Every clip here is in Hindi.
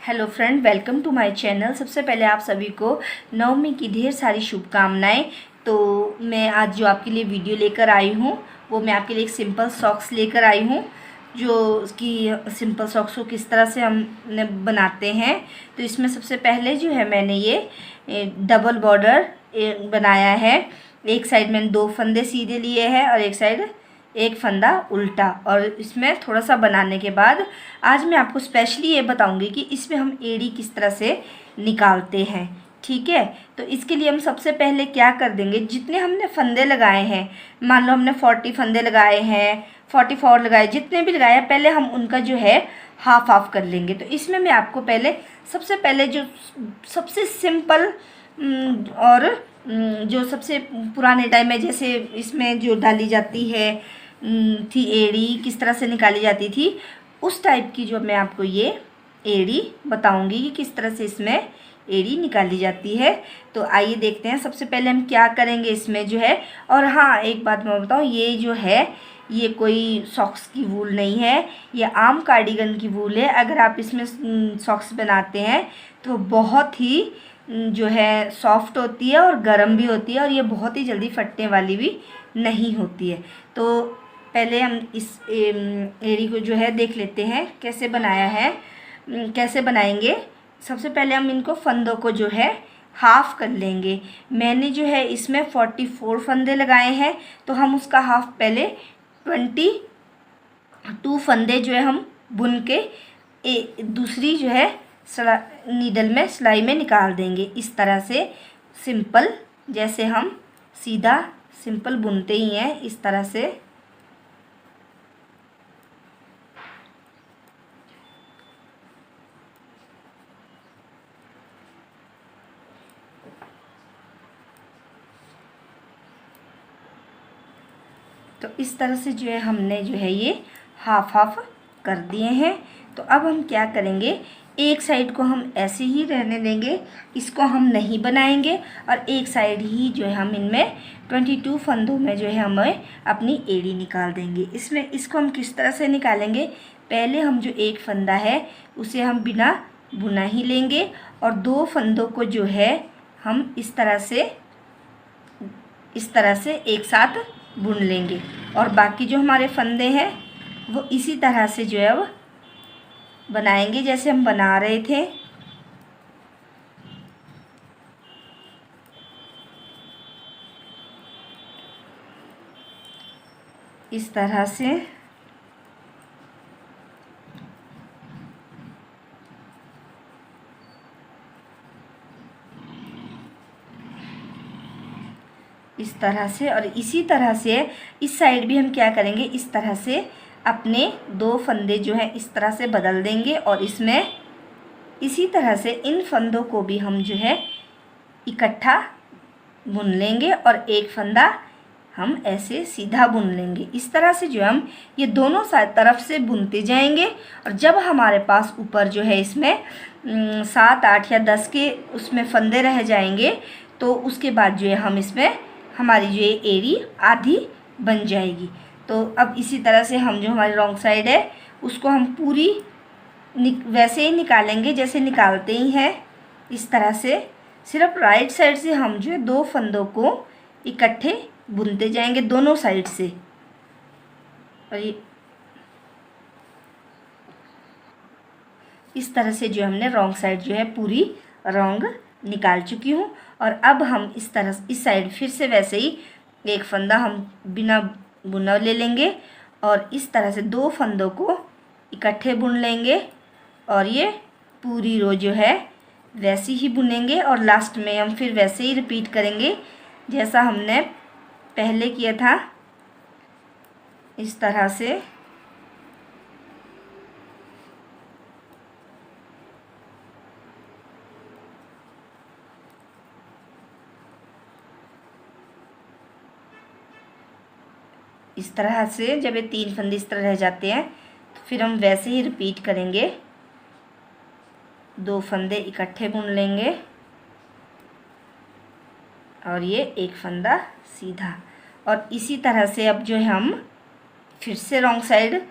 Hello friend, welcome to my channel. सबसे पहले आप सभी को नवमी की ढेर सारी शुभकामनाएं। तो मैं आज जो आपके लिए वीडियो लेकर आई हूँ वो मैं आपके लिए एक सिंपल सॉक्स लेकर आई हूँ, जो उसकी सिंपल सॉक्स को किस तरह से हम बनाते हैं। तो इसमें सबसे पहले जो है मैंने ये डबल बॉर्डर बनाया है। एक साइड मैंने 2 फंदे सीधे लिए हैं और एक साइड एक फंदा उल्टा। और इसमें थोड़ा सा बनाने के बाद आज मैं आपको स्पेशली ये बताऊंगी कि इसमें हम एड़ी किस तरह से निकालते हैं। ठीक है, तो इसके लिए हम सबसे पहले क्या कर देंगे, जितने हमने फंदे लगाए हैं, मान लो हमने 40 फंदे लगाए हैं, 44 लगाए, जितने भी लगाए पहले हम उनका जो है हाफ हाफ कर लेंगे। तो इसमें मैं आपको सबसे पहले जो सबसे सिंपल और जो सबसे पुराने टाइम में जैसे इसमें जो डाली जाती है थी एड़ी, किस तरह से निकाली जाती थी, उस टाइप की जो मैं आपको ये एड़ी बताऊंगी कि किस तरह से इसमें एड़ी निकाली जाती है। तो आइए देखते हैं सबसे पहले हम क्या करेंगे इसमें जो है। और हाँ, एक बात मैं बताऊँ, ये जो है ये कोई सॉक्स की वूल नहीं है, ये आम कार्डिगन की वूल है। अगर आप इसमें सॉक्स बनाते हैं तो बहुत ही जो है सॉफ्ट होती है और गर्म भी होती है, और ये बहुत ही जल्दी फटने वाली भी नहीं होती है। तो पहले हम इस एड़ी को जो है देख लेते हैं कैसे बनाया है, कैसे बनाएंगे। सबसे पहले हम इनको फंदों को जो है हाफ़ कर लेंगे। मैंने जो है इसमें 44 फंदे लगाए हैं, तो हम उसका हाफ पहले 22 फंदे जो है हम बुन के दूसरी जो है नीडल में सिलाई में निकाल देंगे। इस तरह से सिंपल, जैसे हम सीधा सिंपल बुनते ही हैं, इस तरह से। तो इस तरह से जो है हमने जो है ये हाफ हाफ कर दिए हैं। तो अब हम क्या करेंगे, एक साइड को हम ऐसे ही रहने देंगे, इसको हम नहीं बनाएंगे, और एक साइड ही जो है हम इनमें 22 फंदों में जो है हमें अपनी एड़ी निकाल देंगे। इसमें इसको हम किस तरह से निकालेंगे, पहले हम जो एक फंदा है उसे हम बिना बुना ही लेंगे, और 2 फंदों को जो है हम इस तरह से एक साथ बुन लेंगे, और बाकी जो हमारे फंदे हैं वो इसी तरह से जो है अब बनाएंगे जैसे हम बना रहे थे। इस तरह से और इसी तरह से इस साइड भी हम क्या करेंगे, इस तरह से अपने 2 फंदे जो हैं इस तरह से बदल देंगे, और इसमें इसी तरह से इन फंदों को भी हम जो है इकट्ठा बुन लेंगे, और एक फंदा हम ऐसे सीधा बुन लेंगे। इस तरह से जो हम ये दोनों तरफ से बुनते जाएंगे, और जब हमारे पास ऊपर जो है इसमें 7, 8 या 10 के उसमें फंदे रह जाएंगे, तो उसके बाद जो है हम इसमें हमारी जो ये एड़ी आधी बन जाएगी। तो अब इसी तरह से हम जो हमारी रॉन्ग साइड है उसको हम पूरी वैसे ही निकालेंगे जैसे निकालते ही हैं। इस तरह से सिर्फ राइट साइड से हम जो है 2 फंदों को इकट्ठे बुनते जाएंगे दोनों साइड से। और ये इस तरह से जो हमने रॉन्ग साइड जो है पूरी रॉन्ग निकाल चुकी हूँ। और अब हम इस साइड फिर से वैसे ही एक फंदा हम बिना बुना ले लेंगे, और इस तरह से 2 फंदों को इकट्ठे बुन लेंगे, और ये पूरी रो जो है वैसी ही बुनेंगे, और लास्ट में हम फिर वैसे ही रिपीट करेंगे जैसा हमने पहले किया था। इस तरह से जब ये 3 फंदे इस तरह रह जाते हैं तो फिर हम वैसे ही रिपीट करेंगे, 2 फंदे इकट्ठे बुन लेंगे, और ये एक फंदा सीधा। और इसी तरह से अब जो है हम फिर से रॉन्ग साइड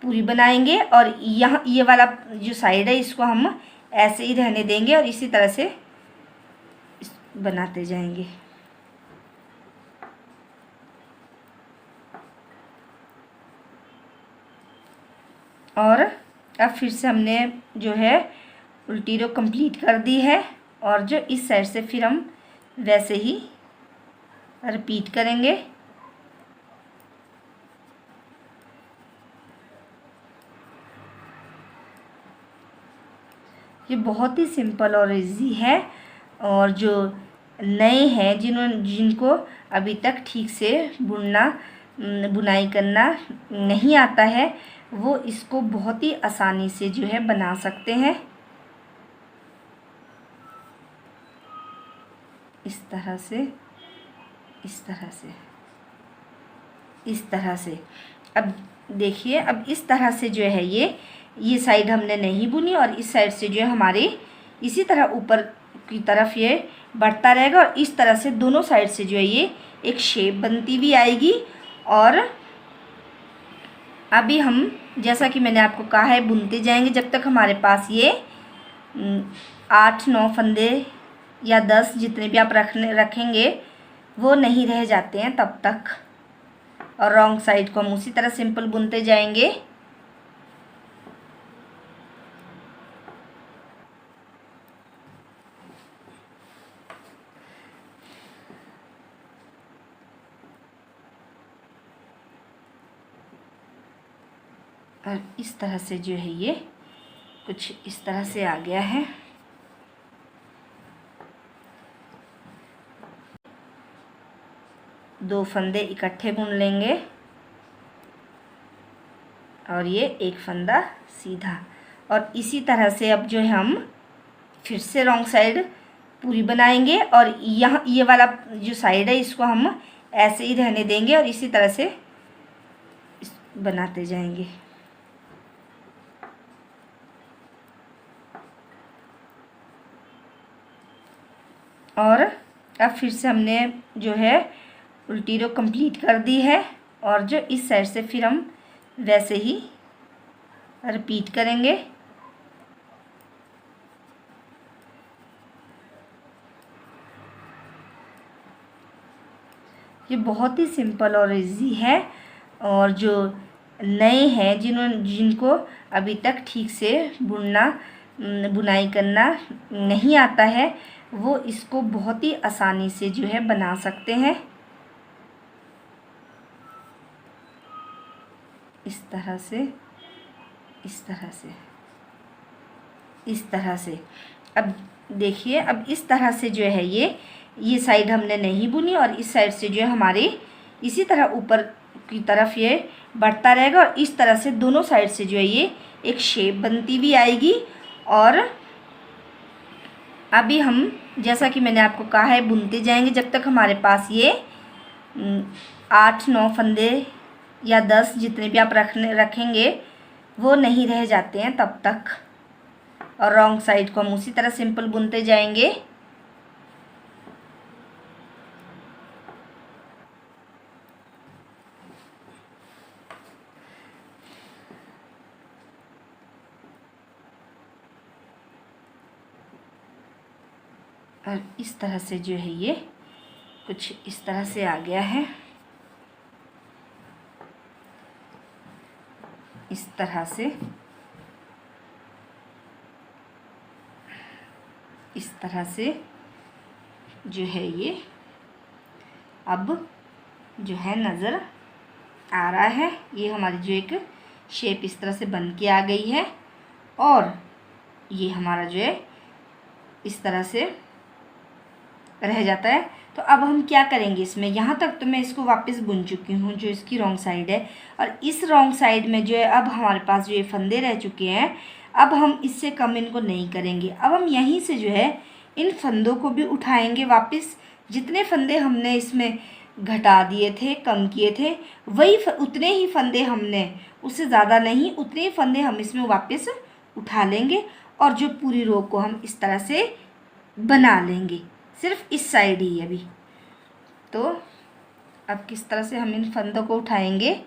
पूरी बनाएंगे, और यहाँ ये वाला जो साइड है इसको हम ऐसे ही रहने देंगे और इसी तरह से बनाते जाएंगे। और अब फिर से हमने जो है उल्टी रो कंप्लीट कर दी है और जो इस साइड से फिर हम वैसे ही रिपीट करेंगे। ये बहुत ही सिंपल और इजी है और जो नए हैं जिनको अभी तक ठीक से बुनाई करना नहीं आता है वो इसको बहुत ही आसानी से जो है बना सकते हैं। इस तरह से, इस तरह से, इस तरह से। अब देखिए, अब इस तरह से जो है ये साइड हमने नहीं बुनी और इस साइड से जो है हमारे इसी तरह ऊपर की तरफ ये बढ़ता रहेगा और इस तरह से दोनों साइड से जो है ये एक शेप बनती हुई आएगी। और अभी हम, जैसा कि मैंने आपको कहा है, बुनते जाएंगे जब तक हमारे पास ये 8-9 फंदे या 10 जितने भी आप रखेंगे वो नहीं रह जाते हैं तब तक। और रॉन्ग साइड को हम उसी तरह सिंपल बुनते जाएंगे। और इस तरह से जो है ये कुछ इस तरह से आ गया है। दो फंदे इकट्ठे बुन लेंगे और ये एक फंदा सीधा। और इसी तरह से अब जो है हम फिर से रॉन्ग साइड पूरी बनाएंगे और यहाँ ये वाला जो साइड है इसको हम ऐसे ही रहने देंगे और इसी तरह से बनाते जाएंगे। और अब फिर से हमने जो है उल्टी रो कंप्लीट कर दी है और जो इस साइड से फिर हम वैसे ही रिपीट करेंगे। ये बहुत ही सिंपल और इजी है और जो नए हैं जिनको अभी तक ठीक से बुनाई करना नहीं आता है वो इसको बहुत ही आसानी से जो है बना सकते हैं। इस तरह से, इस तरह से, इस तरह से। अब देखिए, अब इस तरह से जो है ये साइड हमने नहीं बुनी और इस साइड से जो है हमारे इसी तरह ऊपर की तरफ ये बढ़ता रहेगा और इस तरह से दोनों साइड से जो है ये एक शेप बनती हुई आएगी। और अभी हम, जैसा कि मैंने आपको कहा है, बुनते जाएंगे जब तक हमारे पास ये 8-9 फंदे या 10 जितने भी आप रखेंगे वो नहीं रह जाते हैं तब तक। और रॉन्ग साइड को हम उसी तरह सिंपल बुनते जाएंगे। और इस तरह से जो है ये कुछ इस तरह से आ गया है। इस तरह से, इस तरह से जो है ये अब जो है नज़र आ रहा है। ये हमारी जो एक शेप इस तरह से बन के आ गई है और ये हमारा जो है इस तरह से रह जाता है। तो अब हम क्या करेंगे इसमें, यहाँ तक तो मैं इसको वापस बुन चुकी हूँ जो इसकी रॉन्ग साइड है और इस रॉन्ग साइड में जो है अब हमारे पास जो ये फंदे रह चुके हैं अब हम इससे कम इनको नहीं करेंगे। अब हम यहीं से जो है इन फंदों को भी उठाएंगे वापस। जितने फंदे हमने इसमें घटा दिए थे, कम किए थे, वही उतने ही फंदे हमने, उससे ज़्यादा नहीं, उतने ही फंदे हम इसमें वापस उठा लेंगे और जो पूरी रो को हम इस तरह से बना लेंगे। सिर्फ इस साइड ही अभी। तो अब किस तरह से हम इन फंदों को उठाएंगे,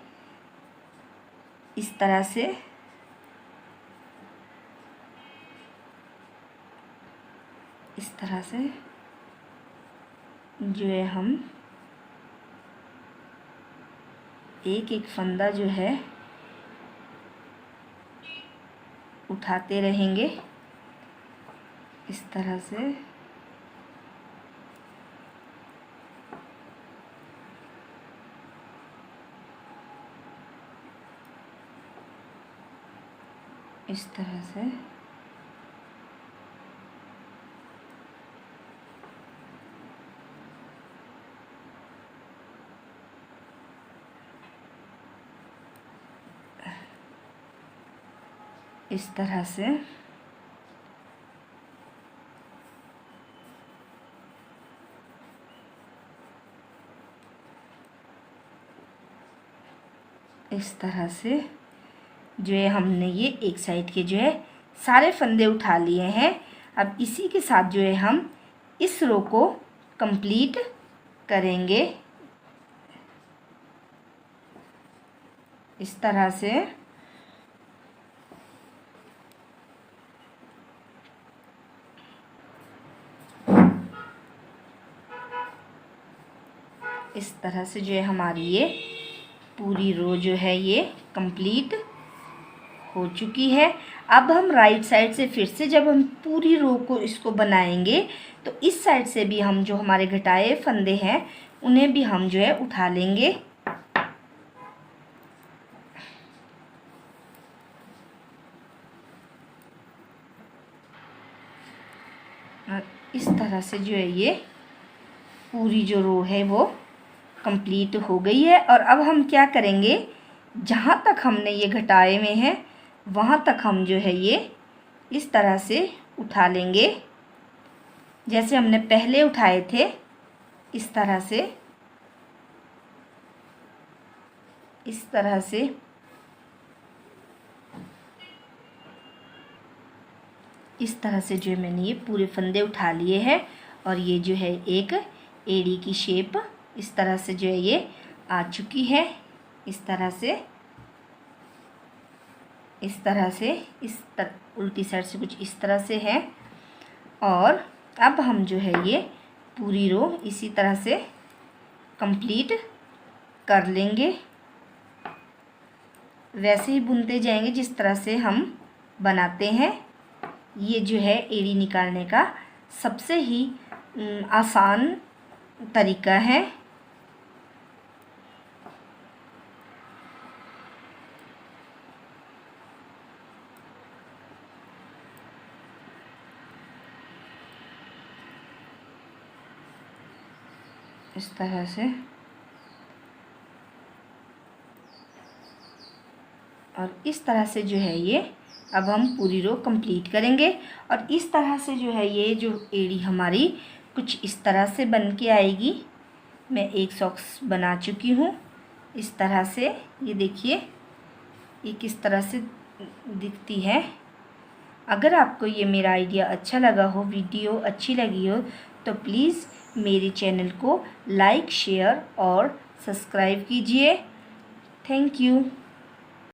इस तरह से, इस तरह से जो है हम एक एक फंदा जो है उठाते रहेंगे इस तरह से। इस तरह से इस तरह से इस तरह से जो है हमने ये एक साइड के जो है सारे फंदे उठा लिए हैं। अब इसी के साथ जो है हम इस रो को कंप्लीट करेंगे इस तरह से। इस तरह से जो है हमारी ये पूरी रो जो है ये कंप्लीट हो चुकी है। अब हम राइट साइड से फिर से जब हम पूरी रो को इसको बनाएंगे तो इस साइड से भी हम जो हमारे घटाए फंदे हैं उन्हें भी हम जो है उठा लेंगे। और इस तरह से जो है ये पूरी जो रो है वो कंप्लीट हो गई है। और अब हम क्या करेंगे, जहाँ तक हमने ये घटाए में हैं वहाँ तक हम जो है ये इस तरह से उठा लेंगे जैसे हमने पहले उठाए थे। इस तरह से इस तरह से इस तरह से जो है मैंने ये पूरे फंदे उठा लिए हैं। और ये जो है एक एड़ी की शेप इस तरह से जो है ये आ चुकी है। इस तरह से उल्टी साइड से कुछ इस तरह से है। और अब हम जो है ये पूरी रो इसी तरह से कंप्लीट कर लेंगे। वैसे ही बुनते जाएंगे जिस तरह से हम बनाते हैं। ये जो है एड़ी निकालने का सबसे ही आसान तरीका है। इस तरह से और इस तरह से जो है ये अब हम पूरी रो कंप्लीट करेंगे। और इस तरह से जो है ये जो एड़ी हमारी कुछ इस तरह से बन के आएगी। मैं एक सॉक्स बना चुकी हूँ इस तरह से। ये देखिए ये किस तरह से दिखती है। अगर आपको ये मेरा आइडिया अच्छा लगा हो, वीडियो अच्छी लगी हो, तो प्लीज़ मेरे चैनल को लाइक, शेयर और सब्सक्राइब कीजिए। Thank you.